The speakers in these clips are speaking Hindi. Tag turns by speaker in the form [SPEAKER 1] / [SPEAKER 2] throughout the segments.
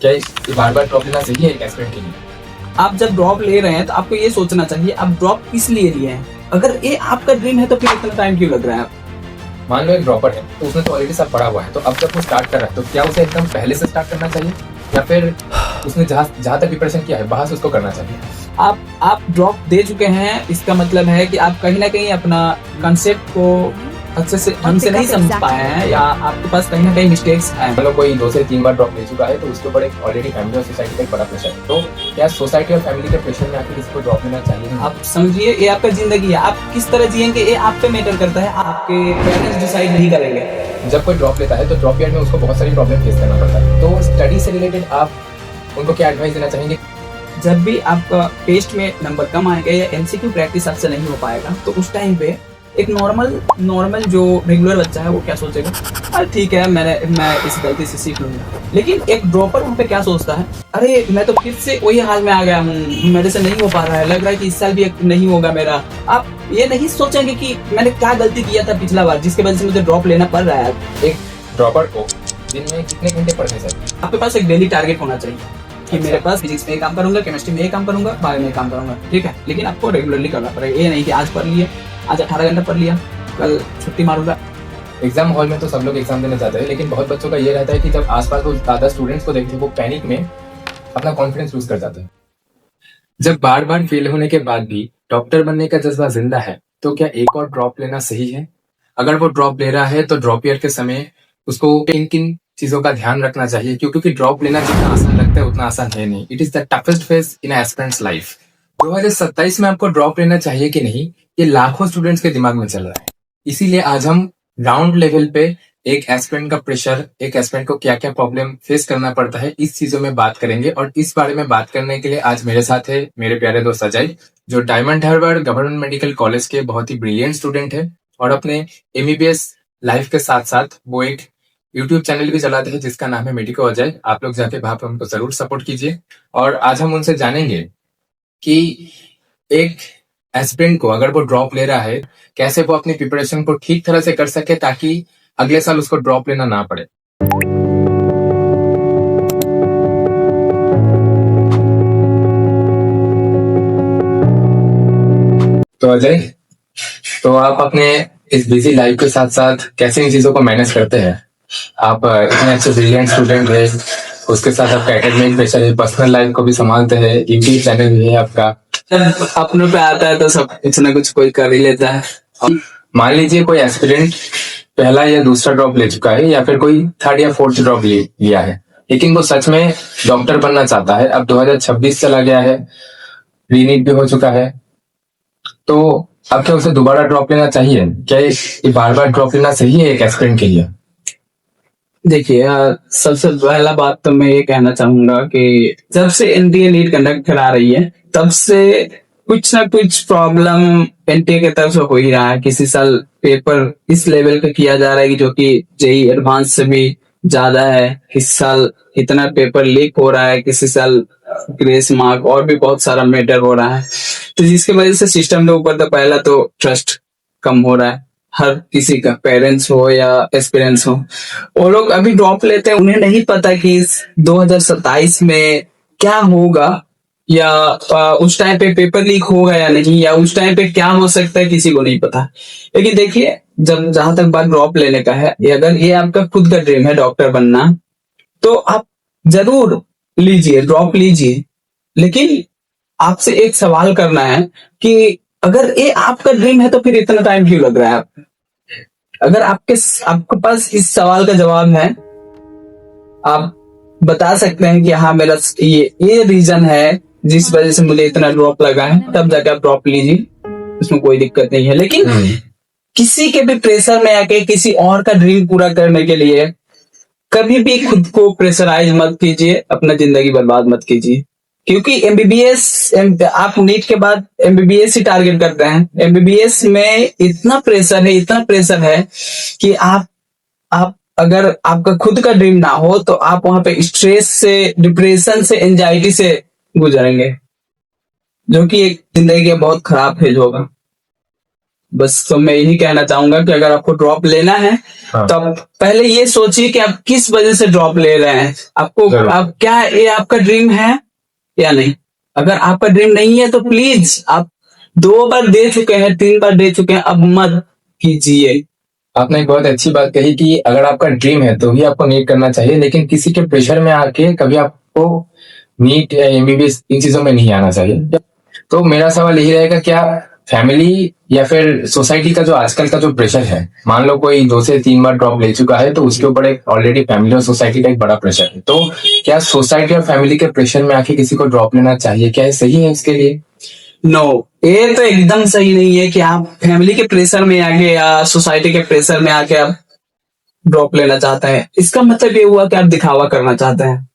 [SPEAKER 1] क्या ये बार बार ड्रॉप लेना सही है एक एस्पिरेंट के लिए?
[SPEAKER 2] आप जब ड्रॉप ले रहे हैं तो आपको ये सोचना चाहिए आप ड्रॉप किस लिए लिए हैं। अगर ये आपका ड्रीम है तो फिर इतना टाइम क्यों लग रहा है?
[SPEAKER 1] मान लो एक ड्रॉपर है तो उसने तो ऑलरेडी सब पढ़ा हुआ है, तो अब जब वो स्टार्ट कर रहा है तो क्या उसे एकदम पहले से स्टार्ट करना चाहिए या फिर उसने जहाँ तक प्रिपरेशन किया है वहां से उसको करना चाहिए?
[SPEAKER 2] आप ड्रॉप दे चुके हैं, इसका मतलब है कि आप कहीं ना कहीं अपना कंसेप्ट को अच्छे से ढंग से नहीं समझ पाए हैं या आपके पास कहीं ना कहीं मिस्टेक्स हैं।
[SPEAKER 1] मतलब कोई 2 से 3 बार ड्रॉप ले चुका है तो उसके ऊपर एक ऑलरेडी फैमिली और सोसाइटी का एक बड़ा प्रेशर है, तो क्या सोसाइटी और फैमिली के प्रेशर में आकर किसी को ड्रॉप लेना चाहिए?
[SPEAKER 2] आप समझिए ये आपका जिंदगी है, आप किस तरह जिएंगे ये आप पे मैटर करता है, आपके पेरेंट्स डिसाइड नहीं करेंगे।
[SPEAKER 1] जब कोई ड्रॉप लेता है तो ड्रॉप ईयर में उसको बहुत सारी प्रॉब्लम फेस करना पड़ता है, तो स्टडी से रिलेटेड आप उनको क्या एडवाइस देना चाहेंगे?
[SPEAKER 2] जब भी आपका टेस्ट में नंबर कम आएगा या एमसीक्यू प्रैक्टिस आपसे नहीं हो पाएगा तो उस टाइम पे एक नॉर्मल जो रेगुलर बच्चा है वो क्या सोचेगा, अरे ठीक है मैं इस गलती से सीख लूंगा। लेकिन एक ड्रॉपर वहाँ पे क्या सोचता है, अरे मैं तो फिर से वही हाल में आ गया हूँ, मेरे से नहीं हो पा रहा है, लग रहा है कि इस साल भी नहीं होगा मेरा। आप ये नहीं सोचेंगे कि मैंने क्या गलती किया था पिछला बार जिसकी वजह से मुझे ड्रॉप लेना पड़ रहा है।
[SPEAKER 1] एक ड्रॉपर को दिन में कितने घंटे पढ़ने चाहिए?
[SPEAKER 2] आपके पास एक डेली टारगेट होना चाहिए कि मेरे पास फिजिक्स में ये काम करूंगा, केमिस्ट्री में ये काम करूंगा, बायो में ये काम करूंगा, ठीक है। लेकिन आपको रेगुलरली करना पड़ेगा, ये नहीं कि आज पढ़ लिए, आज 18 घंटा पढ़ लिया, कल छुट्टी मारूंगा।
[SPEAKER 1] एग्जाम हॉल में तो सब लोग एग्जाम देने जाते हैं, लेकिन बहुत बच्चों का ये रहता है कि जब आसपास वो ज्यादा स्टूडेंट्स को देखते हैं वो पैनिक में अपना कॉन्फिडेंस लूज कर जाते हैं। जब बार बार फेल होने के बाद भी डॉक्टर बनने का जज्बा जिंदा है तो क्या एक और ड्रॉप लेना सही है? अगर वो ड्रॉप ले रहा है तो ड्रॉप ईयर के समय उसको किन किन चीजों का ध्यान रखना चाहिए, क्योंकि ड्रॉप लेना जितना आसान लगता है उतना आसान है नहीं। It is the toughest phase in aspirants life. 2027 में आपको ड्रॉप लेना चाहिए कि नहीं, ये लाखों स्टूडेंट्स के दिमाग में चल रहा है। इसीलिए आज हम ग्राउंड लेवल पे एक एस्पिरेंट का प्रेशर, एक एस्पिरेंट को क्या क्या प्रॉब्लम फेस करना पड़ता है, इस चीजों में बात करेंगे। और इस बारे में बात करने के लिए आज मेरे साथ है मेरे प्यारे दोस्त अजय, जो Diamond Harbour government medical college के बहुत ही ब्रिलियंट स्टूडेंट है और अपने एमबीबीएस लाइफ के साथ साथ वो एक यूट्यूब चैनल भी चलाते हैं जिसका नाम है मेडिको अजय। आप लोग जाके वहां पर उनको जरूर सपोर्ट कीजिए। और आज हम उनसे जानेंगे कि एक एस्पिरेंट को अगर वो ड्रॉप ले रहा है कैसे वो अपनी प्रिपरेशन को ठीक तरह से कर सके ताकि अगले साल उसको ड्रॉप लेना ना पड़े। तो अजय, तो आप अपने इस बिजी लाइफ के साथ साथ कैसे इन चीजों को मैनेज करते हैं? आप इतने अच्छे ब्रिलियंट स्टूडेंट है, उसके साथ आपका एकेडमिक प्रेशर है, पर्सनल लाइफ को भी संभालते हैं, यूट्यूब चैनल भी है आपका।
[SPEAKER 2] जब अपनों पे आता है तो सब कुछ ना कुछ कोई कर ही लेता है।
[SPEAKER 1] मान लीजिए कोई एस्पिरेंट पहला या दूसरा ड्रॉप ले चुका है या फिर कोई 3rd या 4th ड्रॉप लिया है, लेकिन वो सच में डॉक्टर बनना चाहता है। अब 2026 चला गया है, रीनीट भी हो चुका है, तो अब क्या उसे दोबारा ड्रॉप लेना चाहिए? क्या ये बार बार ड्रॉप लेना सही है एक एस्पिरेंट के लिए?
[SPEAKER 2] देखिए सबसे पहला बात तो मैं ये कहना चाहूंगा कि जब से एनटीए नीट कंडक्ट करा रही है तब से कुछ ना कुछ प्रॉब्लम एनटीए की तरफ से हो ही रहा है। किसी साल पेपर इस लेवल का किया जा रहा है कि जो कि जेई एडवांस से भी ज्यादा है, इस साल इतना पेपर लीक हो रहा है, किसी साल ग्रेस मार्क और भी बहुत सारा मैटर हो रहा है, तो जिसकी वजह से सिस्टम के ऊपर तो पहला तो ट्रस्ट कम हो रहा है हर किसी का, पेरेंट्स हो या एस्पिरेंट्स हो। वो लोग अभी ड्रॉप लेते हैं, उन्हें नहीं पता कि 2027 में क्या होगा या उस टाइम पे पेपर लीक होगा या नहीं, या उस टाइम पे क्या हो सकता है किसी को नहीं पता। लेकिन देखिए जब जहां तक बात ड्रॉप लेने का है, अगर ये आपका खुद का ड्रीम है डॉक्टर बनना तो आप जरूर लीजिए, ड्रॉप लीजिए। लेकिन आपसे एक सवाल करना है कि अगर ये आपका ड्रीम है तो फिर इतना टाइम क्यों लग रहा है? अगर आपके पास इस सवाल का जवाब है, आप बता सकते हैं कि हाँ मेरा ये रीजन है जिस वजह से मुझे इतना ड्रॉप लगा है, तब जाके आप ड्रॉप लीजिए, उसमें कोई दिक्कत नहीं है। लेकिन किसी के भी प्रेशर में आके किसी और का ड्रीम पूरा करने के लिए कभी भी खुद को प्रेशराइज मत कीजिए, अपना जिंदगी बर्बाद मत कीजिए। क्योंकि एमबीबीएस आप नीट के बाद एमबीबीएस ही टारगेट करते हैं। एमबीबीएस में इतना प्रेशर है कि आप अगर आपका खुद का ड्रीम ना हो तो आप वहां पे स्ट्रेस से, डिप्रेशन से, एंजाइटी से गुजरेंगे, जो कि एक जिंदगी का बहुत खराब फेज होगा। बस तो मैं यही कहना चाहूंगा कि अगर आपको ड्रॉप लेना है
[SPEAKER 1] हाँ।
[SPEAKER 2] तो आप पहले ये सोचिए कि आप किस वजह से ड्रॉप ले रहे हैं। आपको
[SPEAKER 1] जरूर।
[SPEAKER 2] आप क्या ये आपका ड्रीम है या नहीं? अगर आपका ड्रीम नहीं है तो प्लीज, आप 2 बार दे चुके हैं, 3 बार दे चुके हैं, अब मत कीजिए।
[SPEAKER 1] आपने एक बहुत अच्छी बात कही कि अगर आपका ड्रीम है तो ही आपको नीट करना चाहिए, लेकिन किसी के प्रेशर में आके कभी आपको नीट या एमबीबीएस इन चीजों में नहीं आना चाहिए। तो मेरा सवाल यही रहेगा, क्या फैमिली या फिर सोसाइटी का जो आजकल का जो प्रेशर है, मान लो कोई 2 से 3 बार ड्रॉप ले चुका है तो उसके ऊपर एक ऑलरेडी फैमिली और सोसाइटी का एक बड़ा प्रेशर है, तो क्या सोसाइटी और फैमिली के प्रेशर में आके किसी को ड्रॉप लेना चाहिए? क्या ये सही है उसके लिए?
[SPEAKER 2] नो, ये तो एकदम सही नहीं है कि आप फैमिली के प्रेशर में आके या सोसाइटी के प्रेशर में आके आप ड्रॉप लेना चाहते हैं। इसका मतलब ये हुआ कि आप दिखावा करना चाहते हैं।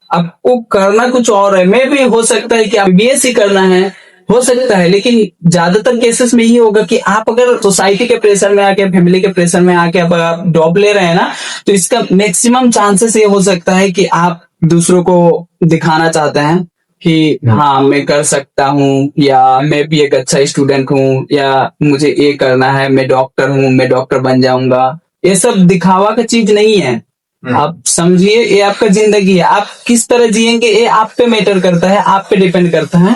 [SPEAKER 2] आपको करना कुछ और है, मे भी हो सकता है कि आप बीएस ही करना है, हो सकता है, लेकिन ज्यादातर केसेस में ये होगा कि आप अगर सोसाइटी के प्रेशर में आके, फैमिली के प्रेशर में आके अब आप ड्रॉप ले रहे हैं ना, तो इसका मैक्सिमम चांसेस ये हो सकता है कि आप दूसरों को दिखाना चाहते हैं कि हाँ मैं कर सकता हूँ, या मैं भी एक अच्छा स्टूडेंट हूँ, या मुझे ये करना है, मैं डॉक्टर हूँ, मैं डॉक्टर बन जाऊंगा। ये सब दिखावा का चीज नहीं है। आप समझिए, ये आपका जिंदगी है, आप किस तरह जिएंगे ये आप पे मैटर करता है, आप पे डिपेंड करता है।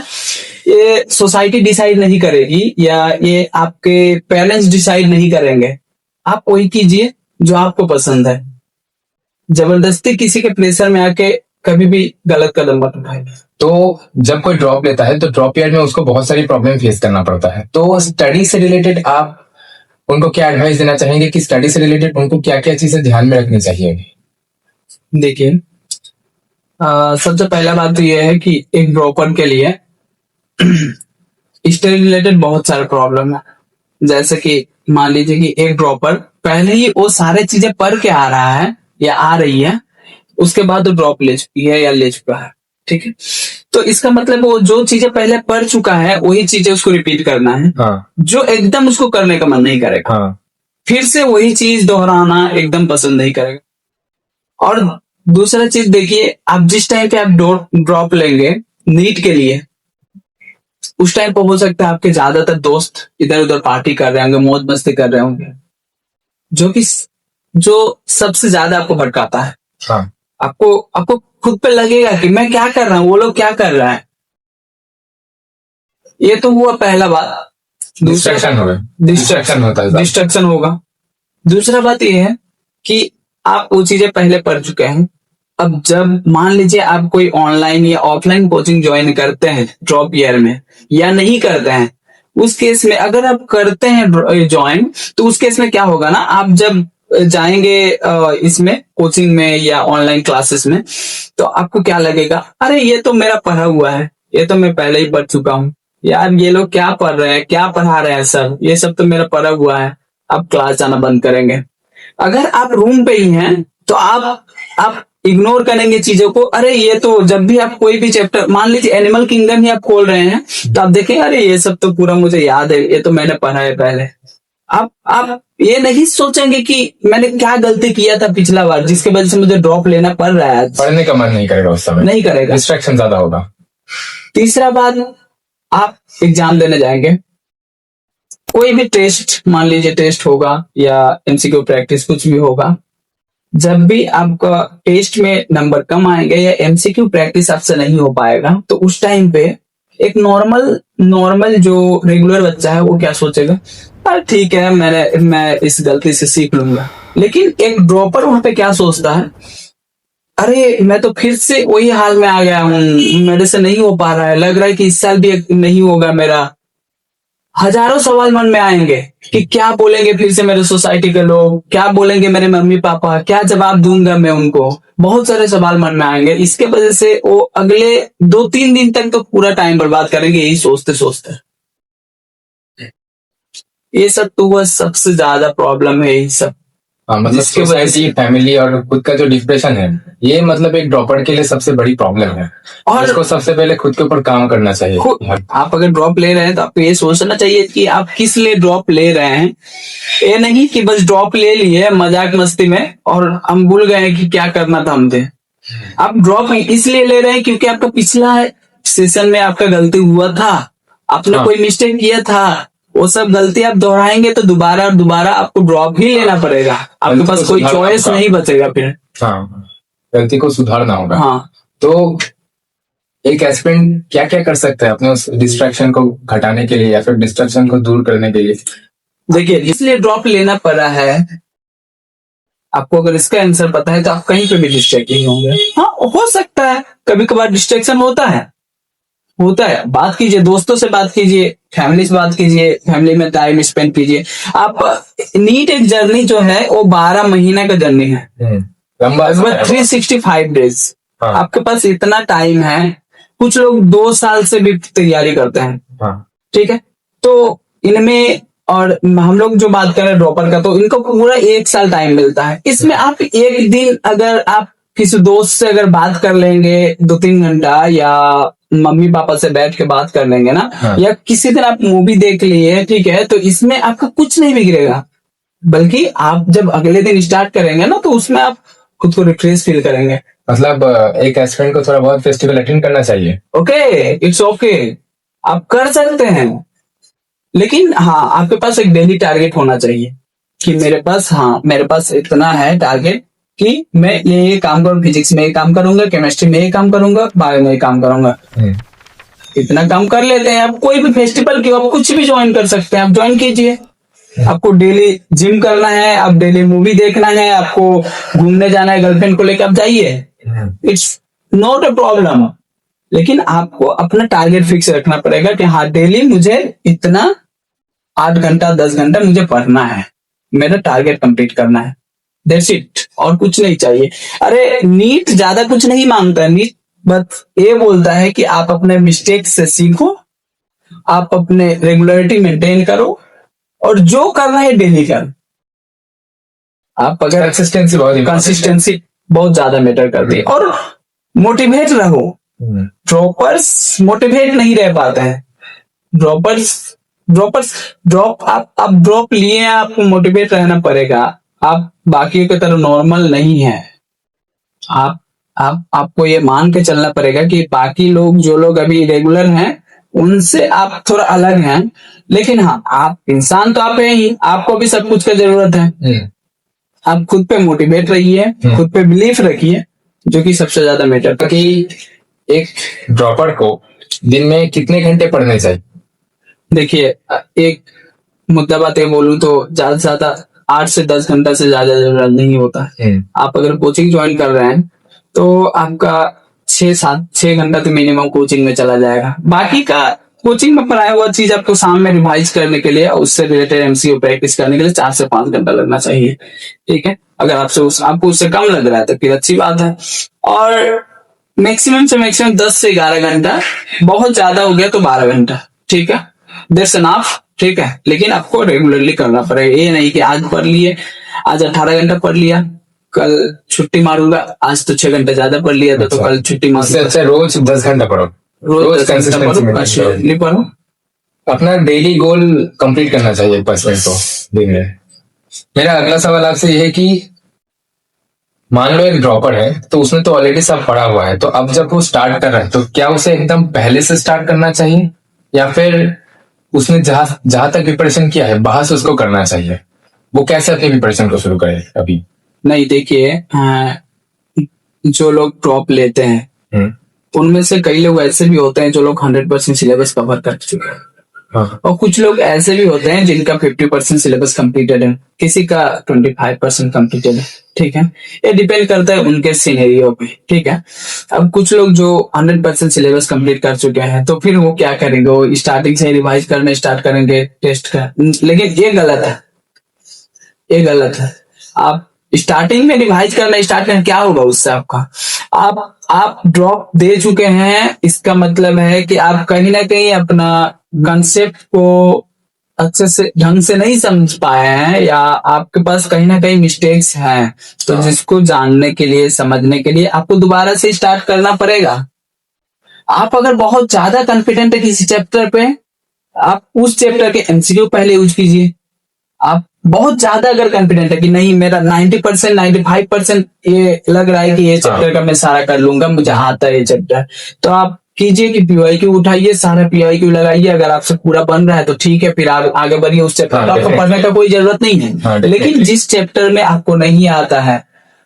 [SPEAKER 2] ये सोसाइटी डिसाइड नहीं करेगी या ये आपके पेरेंट्स डिसाइड नहीं करेंगे। आप वही कीजिए जो आपको पसंद है। जबरदस्ती किसी के प्रेशर में आके कभी भी गलत कदम मत उठाए।
[SPEAKER 1] तो जब कोई ड्रॉप लेता है तो ड्रॉप ईयर में उसको बहुत सारी प्रॉब्लम फेस करना पड़ता है, तो स्टडी से रिलेटेड आप उनको क्या एडवाइस देना चाहेंगे कि स्टडी से रिलेटेड उनको क्या क्या चीजें ध्यान में रखनी चाहिए?
[SPEAKER 2] देखिए, सबसे पहला बात तो यह है कि एक ड्रॉपर के लिए स्टडी रिलेटेड बहुत सारे प्रॉब्लम है। जैसे कि मान लीजिए कि एक ड्रॉपर पहले ही वो सारे चीजें पढ़ के आ रहा है या आ रही है, उसके बाद वो ड्रॉप ले चुकी है या ले चुका है, ठीक है। तो इसका मतलब वो जो चीजें पहले पढ़ चुका है वही चीजें उसको रिपीट करना है।
[SPEAKER 1] हाँ।
[SPEAKER 2] जो एकदम उसको करने का मन नहीं करेगा,
[SPEAKER 1] हाँ।
[SPEAKER 2] फिर से वही चीज दोहराना एकदम पसंद नहीं करेगा। और दूसरा चीज देखिए, आप जिस टाइम पे आप ड्रॉप लेंगे नीट के लिए, उस टाइम पे हो सकता है आपके ज्यादातर दोस्त इधर उधर पार्टी कर रहे होंगे, मौज मस्ती कर रहे होंगे, जो सबसे ज्यादा आपको भटकाता है।
[SPEAKER 1] हाँ।
[SPEAKER 2] आपको खुद पे लगेगा कि मैं क्या कर रहा हूँ, वो लोग क्या कर रहा है। ये तो हुआ पहला बात।
[SPEAKER 1] डिस्ट्रैक्शन होगा, डिस्ट्रैक्शन होता है,
[SPEAKER 2] डिस्ट्रैक्शन होगा। दूसरा बात यह है कि आप वो चीजें पहले पढ़ चुके हैं। अब जब मान लीजिए आप कोई ऑनलाइन या ऑफलाइन कोचिंग ज्वाइन करते हैं ड्रॉप ईयर में, या नहीं करते हैं, उस केस में अगर आप करते हैं ज्वाइन, तो उस केस में क्या होगा ना, आप जब जाएंगे इसमें कोचिंग में या ऑनलाइन क्लासेस में, तो आपको क्या लगेगा, अरे ये तो मेरा पढ़ा हुआ है, ये तो मैं पहले ही पढ़ चुका हूँ, यार ये लोग क्या पढ़ रहे हैं, क्या पढ़ा रहे हैं सर, ये सब तो मेरा पढ़ा हुआ है। आप क्लास जाना बंद करेंगे। अगर आप रूम पे ही हैं तो आप इग्नोर करेंगे चीजों को। अरे ये तो जब भी आप कोई भी चैप्टर, मान लीजिए एनिमल किंगडम ही आप खोल रहे हैं, तो आप देखें अरे ये सब तो पूरा मुझे याद है, ये तो मैंने पढ़ा है पहले। आप ये नहीं सोचेंगे कि मैंने क्या गलती किया था पिछला बार जिसके वजह से मुझे ड्रॉप लेना पड़ रहा है।
[SPEAKER 1] पढ़ने का मन नहीं करेगा उस समय,
[SPEAKER 2] नहीं करेगा,
[SPEAKER 1] डिस्ट्रैक्शन ज्यादा होगा।
[SPEAKER 2] तीसरा बात, आप एग्जाम देने जाएंगे, कोई भी टेस्ट, मान लीजिए टेस्ट होगा या एमसीक्यू प्रैक्टिस कुछ भी होगा, जब भी आपका टेस्ट में नंबर कम आएंगे या एमसीक्यू प्रैक्टिस आपसे नहीं हो पाएगा, तो उस टाइम पे एक नॉर्मल जो रेगुलर बच्चा है वो क्या सोचेगा, अरे ठीक है मैं इस गलती से सीख लूंगा। लेकिन एक ड्रॉपर वहां पे क्या सोचता है, अरे मैं तो फिर से वही हाल में आ गया हूँ, मेरे से नहीं हो पा रहा है, लग रहा है कि इस साल भी नहीं होगा मेरा। हजारों सवाल मन में आएंगे कि क्या बोलेंगे फिर से मेरे सोसाइटी के लोग, क्या बोलेंगे मेरे मम्मी पापा, क्या जवाब दूंगा मैं उनको। बहुत सारे सवाल मन में आएंगे। इसके वजह से वो अगले 2-3 दिन तक तो पूरा टाइम बर्बाद करेंगे यही सोचते सोचते। ये सब तो वह सबसे ज्यादा प्रॉब्लम है, यही सब।
[SPEAKER 1] मतलब सोसाइटी, फैमिली और खुद का जो डिप्रेशन है, ये मतलब एक ड्रॉपर के लिए सबसे बड़ी प्रॉब्लम है। और इसको सबसे पहले खुद के ऊपर काम करना चाहिए।
[SPEAKER 2] आप अगर ड्रॉप ले रहे हैं तो आपको ये सोचना चाहिए कि आप किस लिए ड्रॉप ले रहे हैं। ये नहीं कि बस ड्रॉप ले लिए मजाक मस्ती में और हम भूल गए कि क्या करना था हमसे। आप ड्रॉप इसलिए ले रहे हैं क्योंकि आपका पिछला सेशन में आपका गलती हुआ था, आपने कोई मिस्टेक किया था, वो सब गलती आप दोहराएंगे तो दोबारा और दोबारा आपको ड्रॉप ही लेना पड़ेगा, आपके पास कोई चॉइस नहीं बचेगा फिर।
[SPEAKER 1] हाँ, गलती को सुधारना होगा।
[SPEAKER 2] हाँ,
[SPEAKER 1] तो एक एस्पिरेंट क्या क्या कर सकता है अपने उस डिस्ट्रैक्शन को घटाने के लिए या फिर डिस्ट्रैक्शन को दूर करने के लिए?
[SPEAKER 2] देखिए इसलिए ड्रॉप लेना पड़ा है आपको, अगर इसका आंसर पता है तो आप कहीं पे भी डिस्ट्रैक्ट नहीं होंगे। हाँ हो सकता है कभी कभार डिस्ट्रैक्शन होता है, बात कीजिए, दोस्तों से बात कीजिए, फैमिली से बात कीजिए, फैमिली में टाइम स्पेंड कीजिए। आप नीट एक जर्नी जो है वो 12 महीने का जर्नी है,
[SPEAKER 1] लंबा
[SPEAKER 2] 365 डेज।
[SPEAKER 1] हाँ।
[SPEAKER 2] आपके पास इतना टाइम है, कुछ लोग 2 साल से भी तैयारी करते हैं।
[SPEAKER 1] हाँ।
[SPEAKER 2] ठीक है, तो इनमें और हम लोग जो बात कर रहे हैं ड्रॉपर का, तो इनको पूरा 1 साल टाइम मिलता है। इसमें आप एक दिन अगर आप किसी दोस्त से अगर बात कर लेंगे 2-3 घंटा, या मम्मी पापा से बैठ के बात कर लेंगे ना,
[SPEAKER 1] हाँ।
[SPEAKER 2] या किसी दिन आप मूवी देख लिए, ठीक है, तो इसमें आपका कुछ नहीं बिगड़ेगा, बल्कि आप जब अगले दिन स्टार्ट करेंगे ना तो उसमें आप खुद को रिफ्रेश फील करेंगे।
[SPEAKER 1] मतलब एक एस्पिरेंट को थोड़ा बहुत फेस्टिवल अटेंड करना चाहिए।
[SPEAKER 2] ओके, इट्स ओके, आप कर सकते हैं, लेकिन हाँ आपके पास एक डेली टारगेट होना चाहिए कि मेरे पास इतना है टारगेट कि मैं ये काम करूँ, फिजिक्स में ये काम करूंगा, केमिस्ट्री में ये काम करूंगा, बायो में ये काम करूंगा। इतना काम कर लेते हैं, आप कोई भी फेस्टिवल की आप कुछ भी ज्वाइन कर सकते हैं, आप ज्वाइन कीजिए। आपको डेली जिम करना है, आप डेली मूवी देखना है, आपको घूमने जाना है, गर्लफ्रेंड को लेकर आप जाइए, इट्स नॉट अ प्रॉब्लम। लेकिन आपको अपना टारगेट फिक्स रखना पड़ेगा कि हाँ डेली मुझे इतना 8 घंटा 10 घंटा मुझे पढ़ना है, मेरा टारगेट कंप्लीट करना है, दैट्स इट, और कुछ नहीं चाहिए। अरे नीट ज्यादा कुछ नहीं मांगता है, नीट बस ये बोलता है कि आप अपने मिस्टेक से सीखो, आप अपने रेगुलरिटी मेंटेन करो, और जो करना है डेली कर। आप अगर कंसिस्टेंसी बहुत ज्यादा मैटर करती है, और मोटिवेट रहो। ड्रॉपर्स मोटिवेट नहीं रह पाते हैं, आप ड्रॉप लिए, आपको मोटिवेट रहना पड़ेगा, आप बाकी की तरह नॉर्मल नहीं है। आपको ये मान के चलना पड़ेगा कि बाकी लोग, जो लोग अभी रेगुलर हैं, उनसे आप थोड़ा अलग हैं, लेकिन हाँ आप इंसान तो आप हैं ही, आपको भी सब कुछ का जरूरत है। आप खुद पे मोटिवेट रहिए, खुद पे बिलीफ रखिए, जो कि सबसे ज्यादा मैटर करता है।
[SPEAKER 1] कि एक ड्रॉपर को दिन में कितने घंटे पढ़ने चाहिए?
[SPEAKER 2] देखिए एक मुद्दा बात ये बोलूं तो ज्यादा से ज्यादा 8 से 10 घंटा से ज्यादा जरूरत नहीं होता है। आप अगर कोचिंग ज्वाइन कर रहे हैं तो आपका 6 घंटा तो मिनिमम कोचिंग में चला जाएगा। बाकी का कोचिंग में पढ़ाया हुआ चीज आपको शाम में रिवाइज करने के लिए, उससे रिलेटेड एमसीक्यू प्रैक्टिस करने के लिए 4 से 5 घंटा लगना चाहिए। ठीक है, अगर आपको उससे कम लग रहा है तो फिर अच्छी बात है। और मैक्सिमम से मैक्सिमम 10 से 11 घंटा, बहुत ज्यादा हो गया तो 12 घंटा, ठीक है, दैट्स एनफ। ठीक है, लेकिन आपको रेगुलरली करना पड़ेगा। ये नहीं कि आज पढ़ लिए, आज 18 घंटा पढ़ लिया, कल छुट्टी मारूंगा, आज तो 6 घंटे ज्यादा पढ़ लिया तो कल छुट्टी मारूंगा।
[SPEAKER 1] अच्छा, रोज 10 घंटा पढ़ो, रोज
[SPEAKER 2] कंसिस्टेंसी पढ़ो।
[SPEAKER 1] अपना डेली गोल कंप्लीट करना चाहिए पर्सन को दिन में। मेरा अगला सवाल आपसे ये है कि मान लो एक ड्रॉपर है, तो उसने तो ऑलरेडी सब पढ़ा हुआ है, तो अब जब वो स्टार्ट कर रहा है तो क्या उसे एकदम पहले से स्टार्ट करना चाहिए, या फिर उसने जहां तक प्रिपरेशन किया है वहां से उसको करना चाहिए? वो कैसे अपनी प्रिपरेशन को शुरू करे अभी?
[SPEAKER 2] नहीं, देखिए जो लोग ड्रॉप लेते हैं उनमें से कई लोग ऐसे भी होते हैं जो लोग 100% सिलेबस कवर कर चुके हैं।
[SPEAKER 1] हाँ।
[SPEAKER 2] और कुछ लोग ऐसे भी होते हैं जिनका 50% सिलेबस कंप्लीटेड है, किसी का 25% कंप्लीटेड है। ठीक है, ये डिपेंड करता है उनके सिनेरियो पे। ठीक है, अब कुछ लोग जो 100% सिलेबस कंप्लीट कर चुके हैं तो फिर वो क्या करेंगे, वो स्टार्टिंग से रिवाइज करना स्टार्ट करेंगे टेस्ट का, लेकिन ये गलत है, ये गलत है। आप स्टार्टिंग में रिवाइज करना स्टार्ट करें, क्या होगा उससे आपका, आप ड्रॉप दे चुके हैं, इसका मतलब है कि आप कहीं ना कहीं अपना कंसेप्ट को अच्छे से ढंग से नहीं समझ पाए हैं, या आपके पास कहीं ना कहीं मिस्टेक्स हैं, तो जिसको जानने के लिए, समझने के लिए आपको दोबारा से स्टार्ट करना पड़ेगा। आप अगर बहुत ज्यादा कॉन्फिडेंट है किसी चैप्टर पे, आप उस चैप्टर के एमसीक्यू पहले यूज कीजिए। आप बहुत ज्यादा अगर कॉन्फिडेंट है कि नहीं मेरा 90% 95% ये लग रहा है कि ये चैप्टर का मैं सारा कर लूंगा, मुझे आता है ये चैप्टर, तो आप कीजिए कि पीवाईक्यू उठाइए, सारा पीवाईक्यू लगाइए, अगर आपसे पूरा बन रहा है तो ठीक है, फिर आप आगे बढ़िए उस चैप्टर
[SPEAKER 1] हाँ,
[SPEAKER 2] का, आपको
[SPEAKER 1] definitely।
[SPEAKER 2] पढ़ने का कोई जरूरत नहीं है।
[SPEAKER 1] हाँ,
[SPEAKER 2] लेकिन
[SPEAKER 1] definitely।
[SPEAKER 2] जिस चैप्टर में आपको नहीं आता है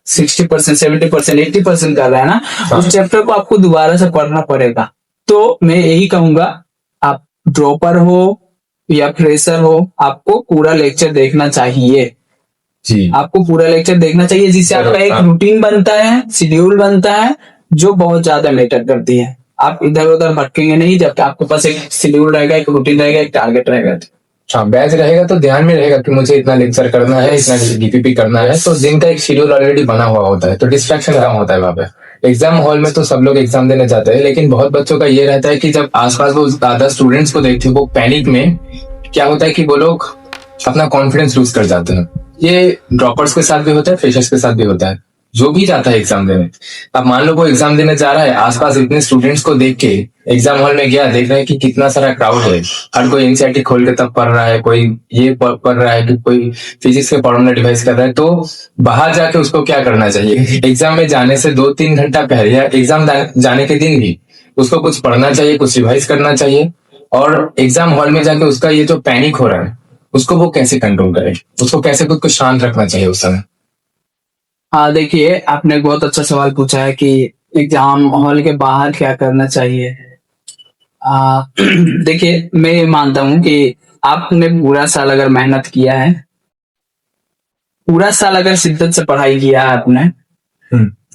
[SPEAKER 2] 60%, 70%, 80% कर रहा है ना,
[SPEAKER 1] हाँ।
[SPEAKER 2] उस चैप्टर को आपको दोबारा से पढ़ना पड़ेगा। तो मैं यही कहूंगा, आप ड्रॉपर हो या फ्रेशर हो, आपको पूरा लेक्चर देखना चाहिए।
[SPEAKER 1] जी।
[SPEAKER 2] आपको पूरा लेक्चर देखना चाहिए, जिससे
[SPEAKER 1] जरूर,
[SPEAKER 2] आपका एक
[SPEAKER 1] हाँ।
[SPEAKER 2] रूटीन बनता है, शेड्यूल बनता है, जो बहुत ज्यादा मैटर करती है। आप इधर उधर भटकेंगे नहीं, जब आपके पास एक शेड्यूल रहेगा, एक रूटीन रहेगा, एक टारगेट रहेगा।
[SPEAKER 1] हाँ, बैच रहेगा तो ध्यान में रहेगा कि मुझे इतना लेक्चर करना है, इतना डीपीपी करना है, तो दिन का एक शेड्यूल ऑलरेडी बना हुआ होता है, तो डिस्ट्रैक्शन कम होता है वहाँ पे। एग्जाम हॉल में तो सब लोग एग्जाम देने जाते हैं, लेकिन बहुत बच्चों का ये रहता है कि जब आसपास वो ज्यादा स्टूडेंट्स को देखते हैं, वो पैनिक में क्या होता है कि वो लोग अपना कॉन्फिडेंस लूज कर जाते हैं। ये ड्रॉपर्स के साथ भी होता है, फ्रेशर्स के साथ भी होता है, जो भी जाता है एग्जाम देने। अब मान लो वो एग्जाम देने जा रहा है, आसपास इतने स्टूडेंट्स को देख के एग्जाम हॉल में गया, देख रहा है कि कितना सारा क्राउड है, हर कोई एनसीईआरटी खोल के तब पढ़ रहा है, कोई ये पढ़ रहा है, कि कोई फिजिक्स के प्रॉब्लम डिवाइस कर रहा है, तो बाहर जाके उसको क्या करना चाहिए? एग्जाम में जाने से 2-3 घंटा पहले या एग्जाम जाने के दिन भी उसको कुछ पढ़ना चाहिए, कुछ रिवाइज करना चाहिए। और एग्जाम हॉल में जाके उसका ये जो पैनिक हो रहा है, उसको वो कैसे कंट्रोल करे, उसको कैसे खुद को शांत रखना चाहिए उस समय?
[SPEAKER 2] हाँ, देखिए, आपने एक बहुत अच्छा सवाल पूछा है कि एग्जाम हॉल के बाहर क्या करना चाहिए। देखिए, मैं ये मानता हूँ कि आपने पूरा साल अगर मेहनत किया है, पूरा साल अगर शिद्दत से पढ़ाई किया है आपने,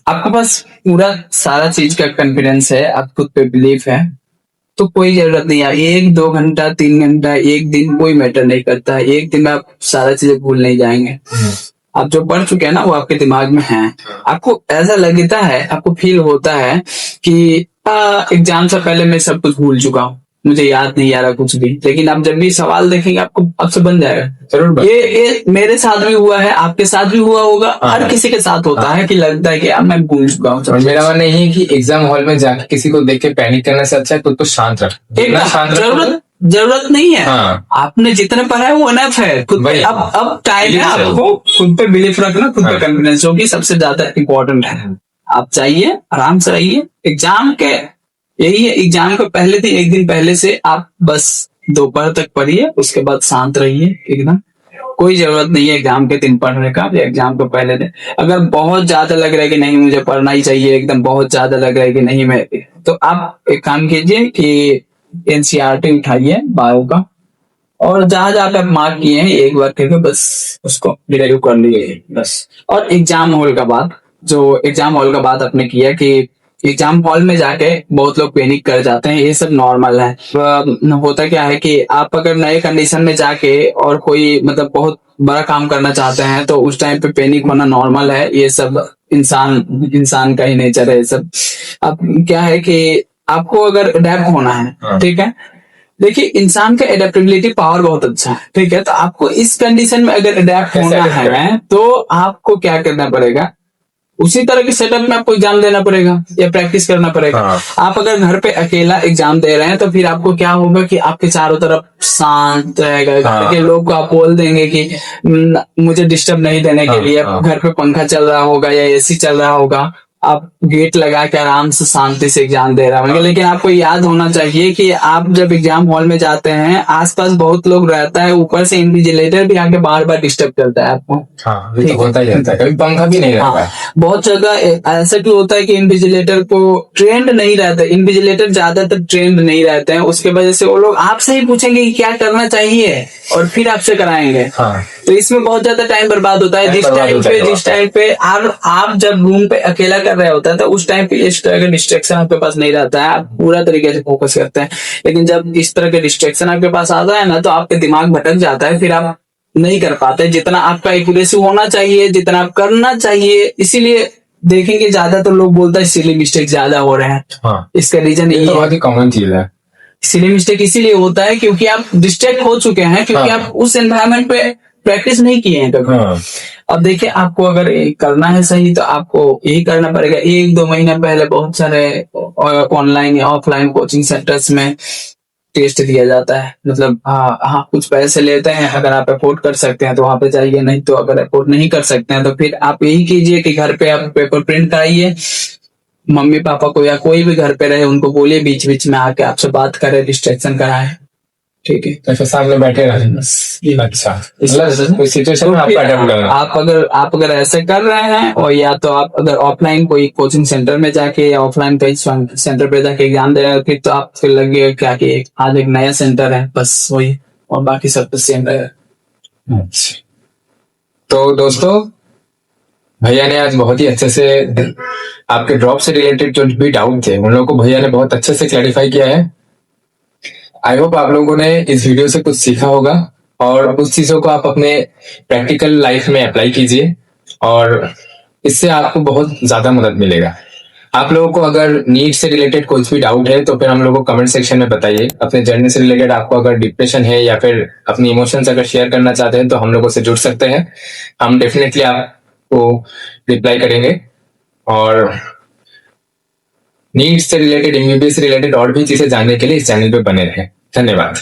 [SPEAKER 2] आपके पास पूरा सारा चीज का कॉन्फिडेंस है, आप खुद पे बिलीफ है, तो कोई जरूरत नहीं है 1-2 घंटा, 3 घंटा, एक दिन कोई मैटर नहीं करता है। एक दिन में आप सारा चीजें भूल नहीं जाएंगे। आप जो पढ़ चुके हैं ना, वो आपके दिमाग में है। आपको ऐसा लगता है, आपको फील होता है कि एग्जाम से पहले मैं सब कुछ भूल चुका हूँ, मुझे याद नहीं आ रहा कुछ भी। लेकिन आप जब भी सवाल देखेंगे, आपको आपसे बन जाएगा।
[SPEAKER 1] जरूर।
[SPEAKER 2] ये मेरे साथ भी हुआ है, आपके साथ भी हुआ होगा, हर किसी के साथ होता है कि लगता है कि अब मैं भूल चुका हूँ।
[SPEAKER 1] और मेरा मानना यही है कि एग्जाम हॉल में जाके किसी को देख के पैनिक करने से अच्छा है खुद को शांत रख।
[SPEAKER 2] जरूरत नहीं है।
[SPEAKER 1] हाँ।
[SPEAKER 2] आपने जितना पढ़ा है वो एनफ है। खुद पे अब टाइम है आपको खुद पे बिलीफ रखना, खुद पे कॉन्फिडेंस, जो कि सबसे ज्यादा इम्पोर्टेंट है। आप चाहिए, आराम से रहिए। एग्जाम के यही है, एग्जाम के पहले दिन, एक दिन पहले से आप बस दोपहर तक पढ़िए, उसके बाद शांत रहिए एकदम। कोई जरूरत नहीं है एग्जाम के दिन पढ़ने का या एग्जाम के पहले दिन। अगर बहुत ज्यादा लग रहा है कि नहीं मुझे पढ़ना ही चाहिए, एकदम बहुत ज्यादा लग रहा है कि नहीं मैं, तो आप एक काम कीजिए कि एनसीईआरटी उठाइए बायो का, और जहां जहां पे आप मार्क किए हैं एक बार करके बस उसको रिवाइव कर लिए बस। और एग्जाम हॉल का बात, जो एग्जाम हॉल का बात आपने किया कि एग्जाम हॉल में जाके बहुत लोग पैनिक कर जाते हैं, ये सब नॉर्मल है। होता क्या है कि आप अगर नए कंडीशन में जाके और कोई मतलब बहुत बड़ा काम करना चाहते हैं, तो उस टाइम पे पैनिक होना नॉर्मल है। ये सब इंसान का ही नेचर है ये सब। अब क्या है कि आपको अगर अडेप्ट होना है, ठीक है, देखिए इंसान का एडेप्टेबिलिटी पावर बहुत अच्छा है, ठीक है। तो आपको इस कंडीशन में अगर अडेप्ट होना है, तो आपको क्या करना पड़ेगा, उसी तरह के सेटअप में आपको एग्जाम देना पड़ेगा या प्रैक्टिस करना पड़ेगा। आप अगर घर पे अकेला एग्जाम दे रहे हैं, तो फिर आपको क्या होगा कि आपके चारों तरफ शांत रहेगा। घर के लोग को आप बोल देंगे कि मुझे डिस्टर्ब नहीं देने के लिए घर पे पंखा चल रहा होगा या एसी चल रहा होगा, आप गेट लगा के आराम से शांति से एग्जाम दे रहे होंगे। लेकिन आपको याद होना चाहिए कि आप जब एग्जाम हॉल में जाते हैं, आसपास बहुत लोग रहता है, ऊपर से इन्विजिलेटर भी आके बार बार डिस्टर्ब करता है आपको।
[SPEAKER 1] हाँ, ये तो होता ही रहता है, कभी पंखा भी नहीं रहता है।
[SPEAKER 2] बहुत जगह ऐसा क्यों होता है कि इन्विजिलेटर को ट्रेंड नहीं रहता, इन्विजिलेटर ज्यादातर ट्रेंड नहीं रहते हैं, उसके वजह से वो लोग आपसे ही पूछेंगे कि क्या करना चाहिए और फिर आपसे कराएंगे। तो इसमें बहुत ज्यादा टाइम बर्बाद होता है। जिस टाइम पे आप जब रूम पे अकेला कर रहे होता है, तो उस टाइम पे इस तरह का डिस्ट्रैक्शन आपके पास नहीं रहता है, आप पूरा तरीके से फोकस करते हैं। लेकिन जब इस तरह का डिस्ट्रैक्शन आपके पास आता है ना, तो आपके दिमाग भटक जाता है, फिर आप नहीं कर पाते जितना आपका एक्यूरेसी होना चाहिए, जितना आप करना चाहिए। इसीलिए देखेंगे ज्यादातर लोग बोलता है सिली मिस्टेक ज्यादा हो रहे हैं। इसका रीजन ये
[SPEAKER 1] बहुत ही कॉमन चीज है।
[SPEAKER 2] सिली मिस्टेक इसीलिए होता है क्योंकि आप डिस्ट्रैक्ट हो चुके हैं, क्योंकि आप उस एनवायरनमेंट पे प्रैक्टिस नहीं किए हैं कभी। अब देखिए, आपको अगर करना है सही, तो आपको यही करना पड़ेगा। 1-2 महीने पहले बहुत सारे ऑनलाइन या ऑफलाइन कोचिंग सेंटर्स में टेस्ट दिया जाता है। मतलब हाँ कुछ पैसे लेते हैं, अगर आप अफोर्ड कर सकते हैं तो वहां पे जाइए, नहीं तो अगर अफोर्ड नहीं कर सकते हैं तो फिर आप यही कीजिए कि घर पे आप पेपर प्रिंट कराइए, मम्मी पापा को या कोई भी घर पे रहे उनको बोलिए बीच बीच में आके आपसे बात करे, डिस्ट्रैक्शन कराए, ठीक है।
[SPEAKER 1] अच्छा, सामने बैठे रहे। अच्छा, मतलब कोई सिचुएशन में आपका अटेम्प्ट करना।
[SPEAKER 2] आप अगर ऐसे कर रहे हैं, और या तो आप अगर ऑफलाइन कोई कोचिंग सेंटर में जाके या ऑफलाइन कहीं सेंटर पे जाके एग्जाम दे रहे हो, फिर तो आप फिर लगेगा क्या कि आज एक नया सेंटर है, बस वही, और बाकी सब तो सेम रहेगा।
[SPEAKER 1] अच्छा, तो दोस्तों भैया ने आज बहुत ही अच्छे से आपके ड्रॉप से रिलेटेड जो भी डाउट थे उन लोगों को भैया ने बहुत अच्छे से क्लैरिफाई किया है। आई होप आप लोगों ने इस वीडियो से कुछ सीखा होगा और उस चीजों को आप अपने प्रैक्टिकल लाइफ में अप्लाई कीजिए और इससे आपको बहुत ज्यादा मदद मिलेगा। आप लोगों को अगर नीट से रिलेटेड कोई भी डाउट है तो फिर हम लोगों को कमेंट सेक्शन में बताइए। अपने जर्नी से रिलेटेड आपको अगर डिप्रेशन है या फिर अपनी इमोशंस अगर शेयर करना चाहते हैं तो हम लोगों से जुड़ सकते हैं। हम डेफिनेटली आपको रिप्लाई करेंगे और नीट से रिलेटेड, एमबीबीएस से रिलेटेड और भी चीजें जानने के लिए इस चैनल पे बने रहें। धन्यवाद।